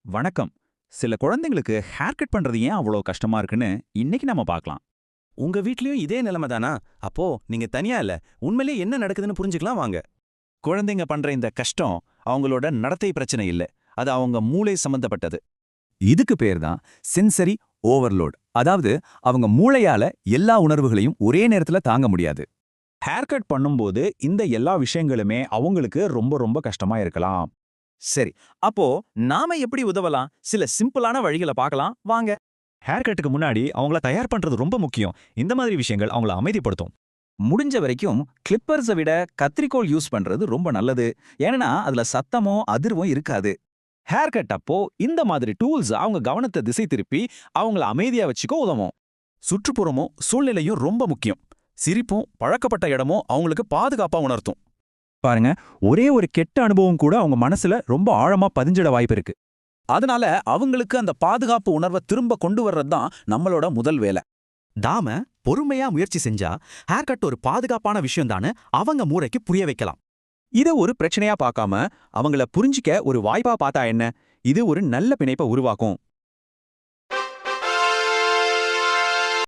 வணக்கம். சில குழந்தைங்களுக்கு ஹேர் கட் பண்றது ஏன் அவ்வளோ கஷ்டமா இருக்குன்னு இன்னைக்கு நம்ம பார்க்கலாம். உங்க வீட்லயும் இதே நிலைமை தானா? அப்போ நீங்க தனியா இல்ல. உண்மையிலேயே என்ன நடக்குதுன்னு புரிஞ்சுக்கலாம் வாங்க. குழந்தைங்க பண்ற இந்த கஷ்டம் அவங்களோட நடத்தை பிரச்சனை இல்ல. அது அவங்க மூளை சம்பந்தப்பட்டது. இதுக்கு பேர் தான் சென்சரி ஓவர்லோட். அதாவது அவங்க மூளையால எல்லா உணர்வுகளையும் ஒரே நேரத்துல தாங்க முடியாது. ஹேர் கட் பண்ணும்போது இந்த எல்லா விஷயங்களுமே அவங்களுக்கு ரொம்ப ரொம்ப கஷ்டமா இருக்கலாம். சரி, அப்போ நாம எப்படி உதவலாம்? சில சிம்பிளான வழிகளை பார்க்கலாம் வாங்க. ஹேர் கட்டுக்கு முன்னாடி அவங்கள தயார் பண்றது ரொம்ப முக்கியம். இந்த மாதிரி விஷயங்கள் அவங்கள அமைதிப்படுத்தும். முடிஞ்ச வரைக்கும் கிளிப்பர்ஸை விட கத்திரிக்கோல் யூஸ் பண்றது ரொம்ப நல்லது. ஏன்னா அதுல சத்தமோ அதிர்வும் இருக்காது. ஹேர் கட் அப்போ இந்த மாதிரி டூல்ஸ் அவங்க கவனத்தை திசை திருப்பி அவங்கள அமைதியா வச்சுக்க உதவும். சுற்றுப்புறமும் சூழ்நிலையும் ரொம்ப முக்கியம். சிரிப்பும் பழக்கப்பட்ட இடமும் அவங்களுக்கு பாதுகாப்பா உணர்த்தும். பாருங்க, ஒரே ஒரு கெட்ட அனுபவம் கூட அவங்க மனசுல ரொம்ப ஆழமா பதிஞ்சிட வாய்ப்பு இருக்கு. அதனால அவங்களுக்கு அந்த பாதுகாப்பு உணர்வை திரும்ப கொண்டு வர்றது தான் நம்மளோட முதல் வேலை. நாம பொறுமையா முயற்சி செஞ்சா ஹேர் கட் ஒரு பாதுகாப்பான விஷயம் தானே அவங்க மூளைக்கு புரிய வைக்கலாம். இத ஒரு பிரச்சனையா பார்க்காம அவங்கள புரிஞ்சிக்க ஒரு வாய்ப்பா பார்த்தா என்ன? இது ஒரு நல்ல பிணைப்பை உருவாக்கும்.